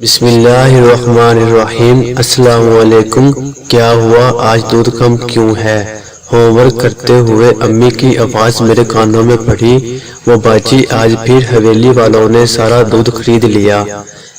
بسم اللہ الرحمن الرحیم۔ السلام علیکم۔ کیا ہوا آج دودھ کم کیوں ہے؟ ہوم ورک کرتے ہوئے امی کی آواز میرے کانوں میں پڑی، وہ باجی آج پھر حویلی والوں نے سارا دودھ خرید لیا۔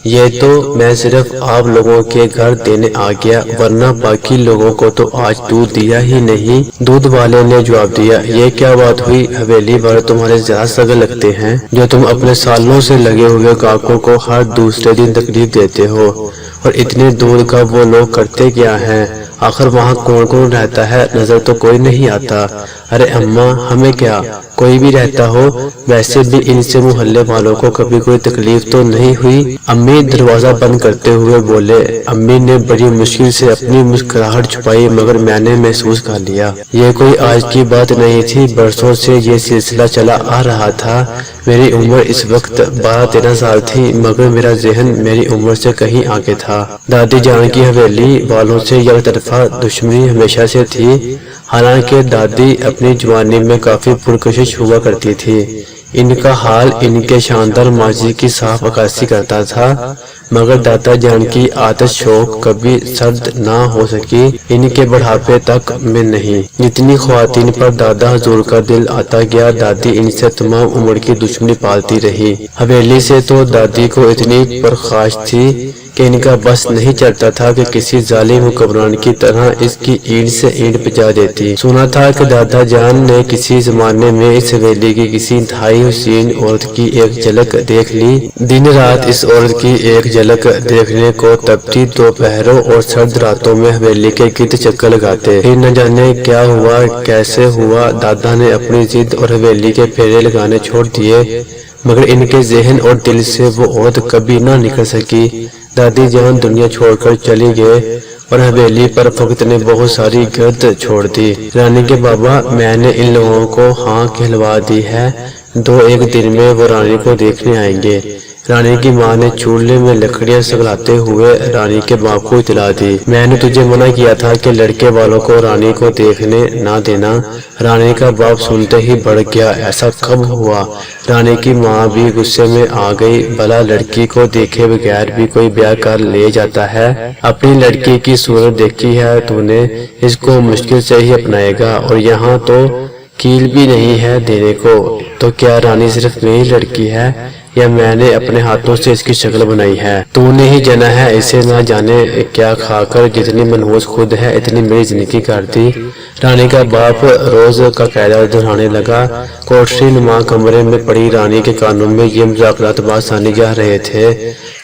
یہ تو میں صرف آپ لوگوں کے گھر دینے آ گیا، ورنہ باقی لوگوں کو تو آج دودھ دیا ہی نہیں۔ دودھ والے نے جواب دیا، یہ کیا بات ہوئی؟ حویلی والے تمہارے زیادہ سگے لگتے ہیں جو تم اپنے سالوں سے لگے ہوئے گاہکوں کو ہر دوسرے دن تکلیف دیتے ہو، اور اتنے دودھ کا وہ لوگ کرتے کیا ہیں؟ آخر وہاں کون کون رہتا ہے؟ نظر تو کوئی نہیں آتا۔ ارے اماں، ہمیں کیا، کوئی بھی رہتا ہو، ویسے بھی ان سے محلے والوں کو کبھی کوئی تکلیف تو نہیں ہوئی؟ امی دروازہ بند کرتے ہوئے بولے۔ امی نے بڑی مشکل سے اپنی مسکراہٹ چھپائی، مگر میں نے محسوس کر لیا یہ کوئی آج کی بات نہیں تھی، برسوں سے یہ سلسلہ چلا آ رہا تھا۔ میری عمر اس وقت 12-13 سال تھی، مگر میرا ذہن میری عمر سے کہیں آگے تھا۔ دادی جان کی حویلی والوں سے یک طرفہ دشمنی ہمیشہ سے تھی، حالانکہ دادی اپنی جوانی میں کافی پرکشش ہوا کرتی تھی۔ ان کا حال ان کے شاندار ماضی کی صاف عکاسی کرتا تھا، مگر دادا جان کی آتش شوق کبھی سرد نہ ہو سکی، ان کے بڑھاپے تک میں نہیں۔ جتنی خواتین پر دادا حضور کا دل آتا گیا، دادی ان سے تمام عمر کی دشمنی پالتی رہی۔ حویلی سے تو دادی کو اتنی پرخاش تھی کہ ان کا بس نہیں چلتا تھا کہ کسی ظالم حکمران کی طرح اس کی اینٹ سے اینٹ پجا دیتی۔ سنا تھا کہ دادا جان نے کسی زمانے میں اس حویلی کی کسی انتہائی حسین عورت کی ایک جھلک دیکھ لی۔ دن رات اس عورت کی ایک جھلک دیکھنے کو تپتی دوپہروں اور سرد راتوں میں حویلی کے گرد چکر لگاتے۔ پھر نہ جانے کیا ہوا، کیسے ہوا، دادا نے اپنی ضد اور حویلی کے پھیرے لگانے چھوڑ دیے، مگر ان کے ذہن اور دل سے وہ عورت کبھی نہ نکل سکی۔ دادی جان دنیا چھوڑ کر چلی گئے اور حویلی پر فقط نے بہت ساری گرد چھوڑ دی۔ رانی کے بابا، میں نے ان لوگوں کو ہاں کہلوا دی ہے، 2-1 دن میں وہ رانی کو دیکھنے آئیں گے۔ رانی کی ماں نے چولہے میں لکڑیاں سگلاتے ہوئے رانی کے باپ کو اطلاع دی۔ میں نے تجھے منع کیا تھا کہ لڑکے والوں کو رانی کو دیکھنے نہ دینا۔ رانی کا باپ سنتے ہی بڑھ گیا، ایسا کب ہوا؟ رانی کی ماں بھی غصے میں آ گئی، بھلا لڑکی کو دیکھے بغیر بھی کوئی بیاہ کر لے جاتا ہے؟ اپنی لڑکی کی صورت دیکھی ہے تو نے، اس کو مشکل سے ہی اپنائے گا، اور یہاں تو کیل بھی نہیں ہے دینے کو۔ تو کیا رانی صرف میری لڑکی ہے، یا میں نے اپنے ہاتھوں سے اس کی شکل بنائی ہے؟ تو نے ہی جنا ہے، اسے نہ جانے کیا کھا کر جتنی منحوس خود ہے اتنی میری زندگی کر دی۔ رانی کا باپ روز کا قاعدہ دہرانے لگا۔ کوٹھری نما کمرے میں پڑی رانی کے کانوں میں یہ مذاکرات بآسانی جا رہے تھے۔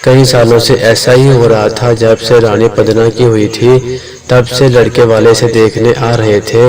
کئی سالوں سے ایسا ہی ہو رہا تھا، جب سے رانی پدنا کی ہوئی تھی تب سے لڑکے والے سے دیکھنے آ رہے تھے،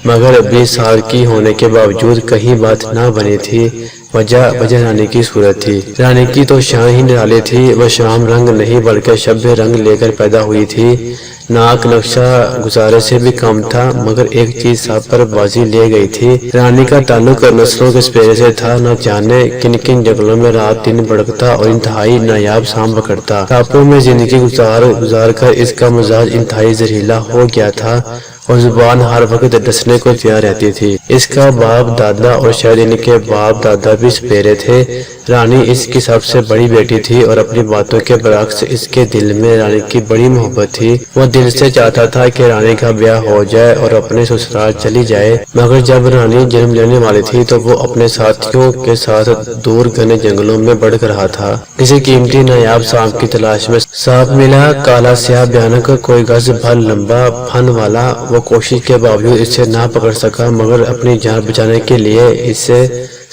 مگر 20 سال کی ہونے کے باوجود کہیں بات نہ بنی تھی۔ وجہ رانی کی صورت تھی۔ رانی کی تو شان ہی نرالی تھی، وہ شام رنگ نہیں بلکہ شب رنگ لے کر پیدا ہوئی تھی۔ ناک نقشہ گزارے سے بھی کم تھا، مگر ایک چیز سب پر بازی لے گئی تھی۔ رانی کا تعلق نسلوں کے سپیرے سے تھا، نہ جانے کن کن جنگلوں میں رات دن بھڑکتا اور انتہائی نایاب سانپ پکڑتا۔ ٹاپو میں زندگی گزار کر اس کا مزاج انتہائی زہریلا ہو گیا تھا، اور زبان ہر وقت ڈسنے کو تیار رہتی تھی۔ اس کا باپ دادا اور شاید ان کے باپ دادا بھی سپیرے تھے۔ رانی اس کی سب سے بڑی بیٹی تھی، اور اپنی باتوں کے برعکس اس کے دل میں رانی کی بڑی محبت تھی۔ وہ دل سے چاہتا تھا کہ رانی کا بیاہ ہو جائے اور اپنے سسرال چلی جائے، مگر جب رانی جنم لینے والی تھی تو وہ اپنے ساتھیوں کے ساتھ دور گھنے جنگلوں میں بھڑک رہا تھا۔ کسی قیمتی نایاب سانپ کی تلاش میں سانپ ملا، کالا سیاہ بھیانک، کوئی گز بھر لمبا پھن والا۔ وہ کوشش کے باوجود اسے نہ پکڑ سکا، مگر اپنی جان بچانے کے لیے اسے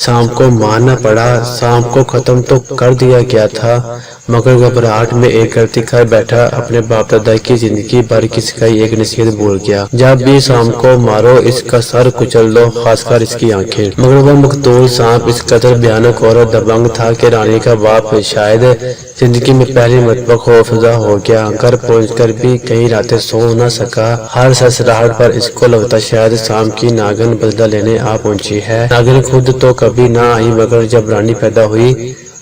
سانپ کو مارنا پڑا۔ سانپ کو ختم تو کر دیا گیا تھا، مگر گھبراہٹ میں ایک غلطی کر بیٹھا، اپنے باپ دادا کی زندگی بھر کی سکھائی ایک نصیحت بھول گیا، جب بھی سانپ کو مارو اس کا سر کچل دو، خاص کر اس کی آنکھیں۔ مگر وہ مقتول سانپ اس قدر بھیانک اور دبنگ تھا کہ رانی کا باپ شاید زندگی میں پہلی مرتبہ خوفزدہ ہو گیا۔ گھر پہنچ کر بھی کئی راتیں سو نہ سکا، ہر سرسراہٹ پر اس کو لگتا شاید سانپ کی ناگن بدلہ لینے آ پہنچی ہے۔ ناگن خود تو کبھی نہ آئی، مگر جب رانی پیدا ہوئی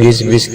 20-20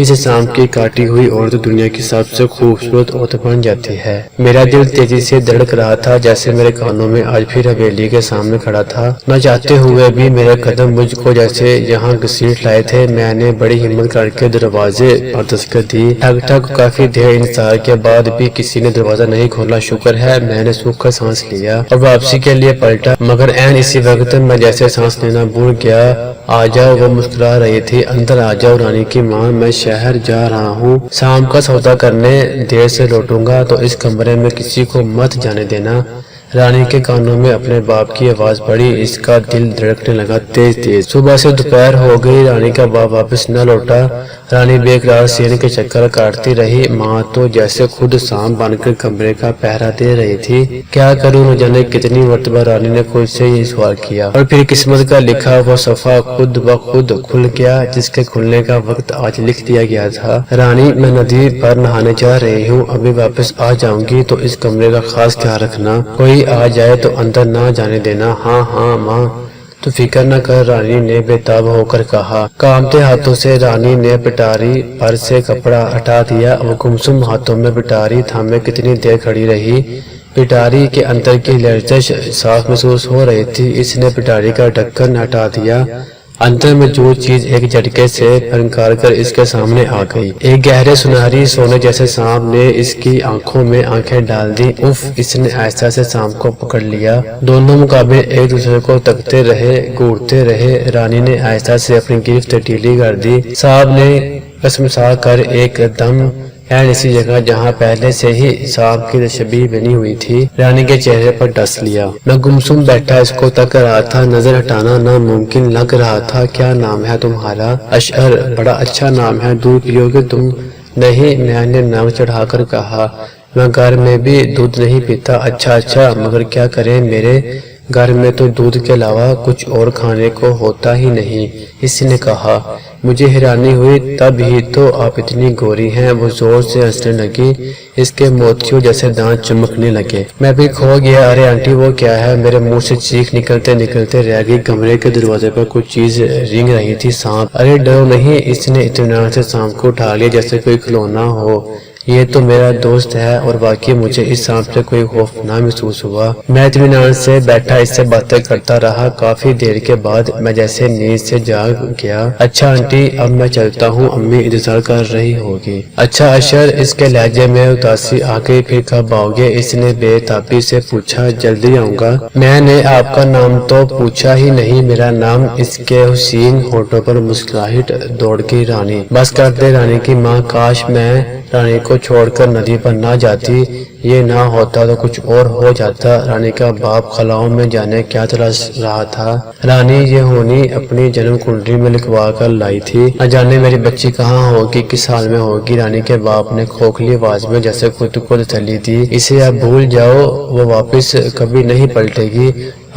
اس سام کی کاٹی ہوئی عورت دنیا کی سب سے خوبصورت عورت بن جاتی ہے۔ میرا دل تیزی سے دھڑک رہا تھا، جیسے میرے کانوں میں آج پھر حویلی کے سامنے کھڑا تھا۔ نہ چاہتے ہوئے بھی میرے قدم مجھ کو جیسے یہاں گھسیٹ لائے تھے۔ میں نے بڑی ہمت کر کے دروازے پر دستک دی۔ ٹھک ٹھک کافی دیر انتظار کے بعد بھی کسی نے دروازہ نہیں کھولا۔ شکر ہے، میں نے سوکھ کر سانس لیا اور واپسی کے لیے پلٹا، مگر عین اسی وقت میں جیسے سانس لینا بھول گیا۔ آ جاؤ، وہ مسکرا رہی تھی۔ اندر آ جاؤ رانی کی ماں، میں شہر جا رہا ہوں، شام کا سودا کرنے، دیر سے لوٹوں گا، تو اس کمرے میں کسی کو مت جانے دینا۔ رانی کے کانوں میں اپنے باپ کی آواز پڑی۔ اس کا دل دھڑکنے لگا تیز تیز۔ صبح سے دوپہر ہو گئی، رانی کا باپ واپس نہ لوٹا۔ رانی بے قرار سینے کے چکر کاٹتی رہی۔ ماں تو جیسے خود سانپ بن کر کمرے کا پہرا دے رہی تھی۔ کیا کروں، نہ جانے کتنی مرتبہ رانی نے خود سے یہ سوال کیا، اور پھر قسمت کا لکھا وہ صفحہ خود بخود کھل گیا، جس کے کھلنے کا وقت آج لکھ دیا گیا تھا۔ رانی، میں ندی پر نہانے جا رہی ہوں، ابھی واپس آ جاؤں گی، تو اس کمرے کا خاص خیال رکھنا، کوئی آ جائے تو اندر نہ جانے دینا۔ ہاں ہاں ماں، تو فکر نہ کر، رانی نے بے تاب ہو کر کہا۔ کانپتے ہاتھوں سے رانی نے پٹاری پر سے کپڑا ہٹا دیا۔ وہ گمسم ہاتھوں میں پٹاری تھامے کتنی دیر کھڑی رہی۔ پٹاری کے اندر کی لرزش صاف محسوس ہو رہی تھی۔ اس نے پٹاری کا ڈھکن ہٹا دیا۔ اندر موجود چیز ایک جھٹکے سے پھنکار کر اس کے سامنے آ گئی۔ ایک گہرے سنہری سونے جیسے سانپ نے اس کی آنکھوں میں آنکھیں ڈال دی۔ اف! اس نے آہستہ سے سانپ کو پکڑ لیا۔ دونوں مقابل ایک دوسرے کو تکتے رہے، گھورتے رہے۔ رانی نے آہستہ سے اپنی گرفت ڈھیلی کر دی۔ سانپ نے کسمسا کر ایک دم اسی جگہ جہاں پہلے سے ہی سانپ کی تشبیہ بنی ہوئی تھی، رانی کے چہرے پر ڈس لیا۔ میں گمسم بیٹھا اس کو تک رہا تھا، نظر ہٹانا ناممکن لگ رہا تھا۔ کیا نام ہے تمہارا؟ اشعر، بڑا اچھا نام ہے، دودھ پیو گے تم؟ نہیں، میں نے نام چڑھا کر کہا، میں گھر میں بھی دودھ نہیں پیتا۔ اچھا اچھا، مگر کیا کریں، میرے گھر میں تو دودھ کے علاوہ کچھ اور کھانے کو ہوتا ہی نہیں، اس نے کہا۔ مجھے حیرانی ہوئی، تب ہی تو آپ اتنی گوری ہیں۔ وہ زور سے ہنسنے لگی، اس کے موتیوں جیسے دانت چمکنے لگے۔ میں بھی کھو گیا۔ ارے آنٹی، وہ کیا ہے؟ میرے منہ سے چیخ نکلتے نکلتے رہ گئی۔ کمرے کے دروازے پر کچھ چیز رینگ رہی تھی۔ سانپ! ارے ڈرو نہیں، اس نے اطمینان سے سانپ کو اٹھا لیا جیسے کوئی کھلونا ہو۔ یہ تو میرا دوست ہے، اور واقعی مجھے اس سانپ سے کوئی خوف نہ محسوس ہوا۔ میں اطمینان سے بیٹھا اس سے باتیں کرتا رہا۔ کافی دیر کے بعد میں جیسے نیند سے جاگ گیا۔ اچھا آنٹی، اب میں چلتا ہوں، امی انتظار کر رہی ہوگی۔ اچھا اشر، اس کے لہجے میں اداسی آ گئی۔ پھر کب آؤ گے؟ اس نے بے تابی سے پوچھا۔ جلدی آؤں گا۔ میں نے آپ کا نام تو پوچھا ہی نہیں۔ میرا نام؟ اس کے حسین ہونٹوں پر مسکراہٹ دوڑ گئی۔ رانی! بس کر دے رانی کی ماں، کاش میں رانی کو چھوڑ کر ندی پر نہ جاتی۔ یہ نہ ہوتا تو کچھ اور ہو جاتا۔ رانی کا باپ خلاؤں میں جانے کیا تلاش رہا تھا۔ رانی یہ ہونی اپنی جنم کنڈلی میں لکھوا کر لائی تھی۔ نہ جانے میری بچی کہاں ہوگی، کس حال میں ہوگی۔ رانی کے باپ نے کھوکھلی آواز میں جیسے خود کو تسلی دی۔ اسے اب بھول جاؤ، وہ واپس کبھی نہیں پلٹے گی۔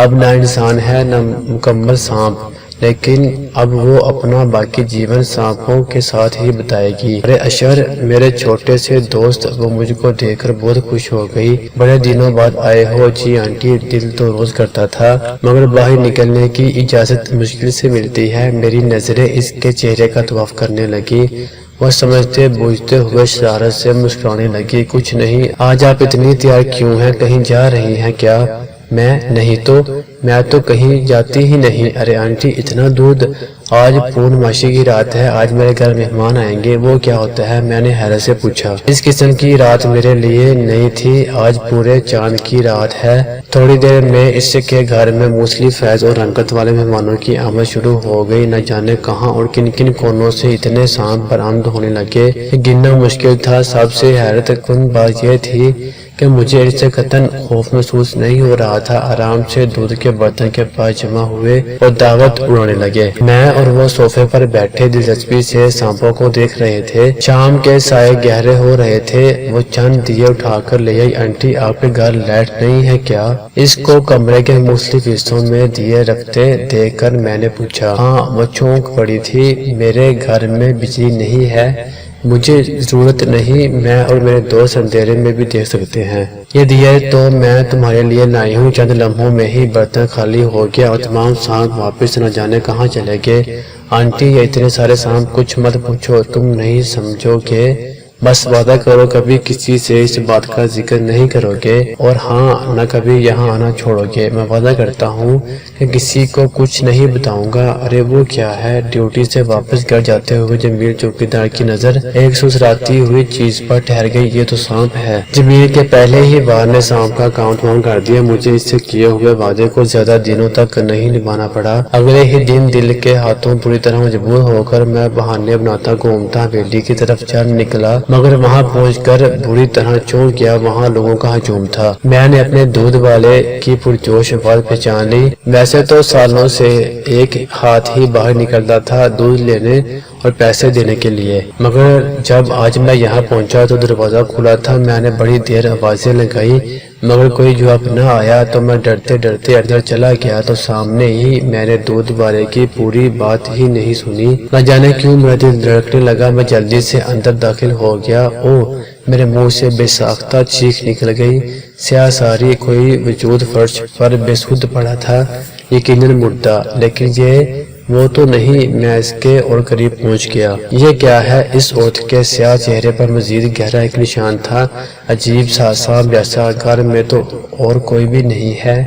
اب نہ انسان ہے، نہ مکمل سانپ، لیکن اب وہ اپنا باقی جیون سانپوں کے ساتھ ہی بتائے گی۔ ارے اشر، میرے چھوٹے سے دوست! وہ مجھ کو دیکھ کر بہت خوش ہو گئی۔ بڑے دنوں بعد آئے ہو؟ جی آنٹی، دل تو روز کرتا تھا، مگر باہر نکلنے کی اجازت مشکل سے ملتی ہے۔ میری نظریں اس کے چہرے کا طواف کرنے لگی۔ وہ سمجھتے بوجھتے ہوئے شرارت سے مسکرانے لگی۔ کچھ نہیں، آج آپ اتنی تیار کیوں ہیں؟ کہیں جا رہی ہیں کیا؟ میں نہیں تو، میں تو کہیں جاتی ہی نہیں۔ ارے آنٹی، اتنا دودھ؟ آج پورنماشی کی رات ہے، آج میرے گھر مہمان آئیں گے۔ وہ کیا ہوتا ہے؟ میں نے حیرت سے پوچھا۔ اس قسم کی رات میرے لیے نہیں تھی، آج پورے چاند کی رات ہے۔ تھوڑی دیر میں اس کے گھر میں موصلی فیض اور رنگت والے مہمانوں کی آمد شروع ہو گئی۔ نہ جانے کہاں اور کن کن کونوں سے اتنے سانپ برآمد ہونے لگے، گننا مشکل تھا۔ سب سے حیرت کن بات یہ تھی کہ مجھے اس سے قطعاً خوف محسوس نہیں ہو رہا تھا۔ آرام سے دودھ کے برتن کے پاس جمع ہوئے اور دعوت اڑانے لگے۔ میں اور وہ صوفے پر بیٹھے دلچسپی سے سانپوں کو دیکھ رہے تھے۔ شام کے سائے گہرے ہو رہے تھے۔ وہ چند دیے اٹھا کر لے آئی۔ آنٹی، آپ کے گھر لائٹ نہیں ہے کیا؟ اس کو کمرے کے مختلف حصوں میں دیے رکھتے دیکھ کر میں نے پوچھا۔ ہاں، وہ چونک پڑی تھی۔ میرے گھر میں بجلی نہیں ہے، مجھے ضرورت نہیں، میں اور میرے دوست اندھیرے میں بھی دیکھ سکتے ہیں۔ یہ دیا تو میں تمہارے لیے لائی ہوں۔ چند لمحوں میں ہی برتن خالی ہو گیا اور تمام سانپ واپس نہ جانے کہاں چلے گئے۔ آنٹی، یہ اتنے سارے سانپ، کچھ مت پوچھو، تم نہیں سمجھو گے، بس وعدہ کرو کبھی کسی سے اس بات کا ذکر نہیں کرو گے، اور ہاں، نہ کبھی یہاں آنا چھوڑو گے۔ میں وعدہ کرتا ہوں کہ کسی کو کچھ نہیں بتاؤں گا۔ ارے وہ کیا ہے؟ ڈیوٹی سے واپس گھر جاتے ہوئے جمیل چوکیدار کی نظر ایک سسراتی ہوئی چیز پر ٹھہر گئی۔ یہ تو سانپ ہے۔ جمیل کے پہلے ہی بار نے سانپ کا کاؤنٹ ڈاؤن کر دیا۔ مجھے اس سے کیے ہوئے وعدے کو زیادہ دنوں تک نہیں نبھانا پڑا۔ اگلے ہی دن دل کے ہاتھوں پوری طرح مجبور ہو کر میں بہانے بناتا گھومتا حویلی کی طرف چل نکلا، مگر وہاں پہنچ کر بری طرح چونک گیا۔ وہاں لوگوں کا ہجوم تھا۔ میں نے اپنے دودھ والے کی پرجوش آواز پہچان لی۔ ویسے تو سالوں سے ایک ہاتھ ہی باہر نکلتا تھا دودھ لینے اور پیسے دینے کے لیے، مگر جب آج میں یہاں پہنچا تو دروازہ کھلا تھا۔ میں نے بڑی دیر آوازیں لگائی مگر کوئی جواب نہ آیا، تو میں ڈرتے ڈرتے اندر چلا گیا تو سامنے ہی میں نے دودھ والے کی پوری بات ہی نہیں سنی۔ نہ جانے کیوں میرا دل دھڑکنے لگا۔ میں جلدی سے اندر داخل ہو گیا۔ میرے منہ سے بے ساختہ چیخ نکل گئی۔ سیاہ ساری کوئی وجود فرش پر بے سود پڑا تھا، یقیناً مردہ، لیکن یہ وہ تو نہیں۔ میں اس کے اور قریب پہنچ گیا۔ یہ کیا ہے؟ اس عورت کے سیاہ چہرے پر مزید گہرا ایک نشان تھا، عجیب سا سانپ جیسا۔ گھر میں تو اور کوئی بھی نہیں ہے،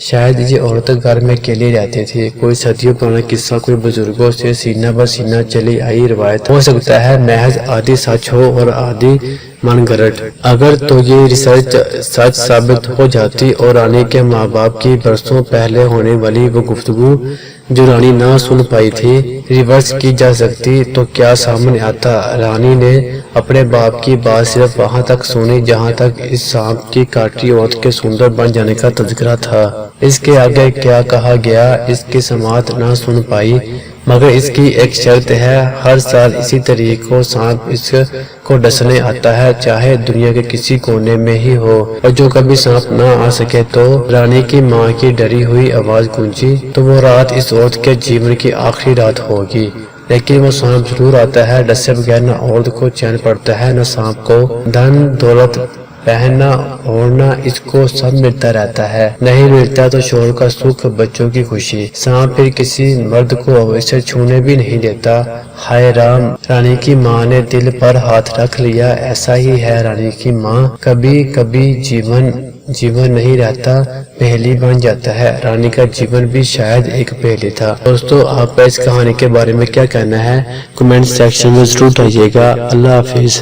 شاید یہ عورت گھر میں اکیلی رہتی تھی۔ کوئی صدیوں پرانا قصہ، کوئی بزرگوں سے سینہ بہ سینہ چلی آئی روایت ہو سکتا ہے، محض آدھی سچ ہو اور آدھی من گھڑت۔ اگر تو یہ ریسرچ سچ ثابت ہو جاتی اور رانی کے ماں باپ کی برسوں پہلے ہونے والی وہ گفتگو جو رانی نہ سن پائی تھی ریورس کی جا سکتی، تو کیا سامنے آتا؟ رانی نے اپنے باپ کی بات صرف وہاں تک سنی جہاں تک اس سانپ کی کاٹی عورت کے سندر بن جانے کا تذکرہ تھا۔ اس کے آگے کیا کہا گیا اس کی سماعت نہ سن پائی، مگر اس کی ایک شرط ہے، ہر سال اسی تاریخ کو سانپ اس کو ڈسنے آتا ہے، چاہے دنیا کے کسی کونے میں ہی ہو۔ اور جو کبھی سانپ نہ آ سکے تو رانی کی ماں کی ڈری ہوئی آواز گونجی تو وہ رات اس عورت کے جیون کی آخری رات ہوگی۔ لیکن وہ سانپ ضرور آتا ہے، ڈسے بغیر نہ عورت کو چین پڑتا ہے نہ سانپ کو۔ دھن دولت پہننا اوڑھنا اس کو سب ملتا رہتا ہے، نہیں ملتا تو شوہر کا سکھ، بچوں کی خوشی۔ سانپ پھر کسی مرد کو اسے چھونے بھی نہیں دیتا۔ ہائے رام! رانی کی ماں نے دل پر ہاتھ رکھ لیا۔ ایسا ہی ہے رانی کی ماں، کبھی کبھی جیون نہیں رہتا، پہیلی بن جاتا ہے۔ رانی کا جیون بھی شاید ایک پہیلی تھا۔ دوستو، آپ کا اس کہانی کے بارے میں کیا کہنا ہے؟ کمنٹ سیکشن میں ضرور بتائیے گا۔ اللہ حافظ۔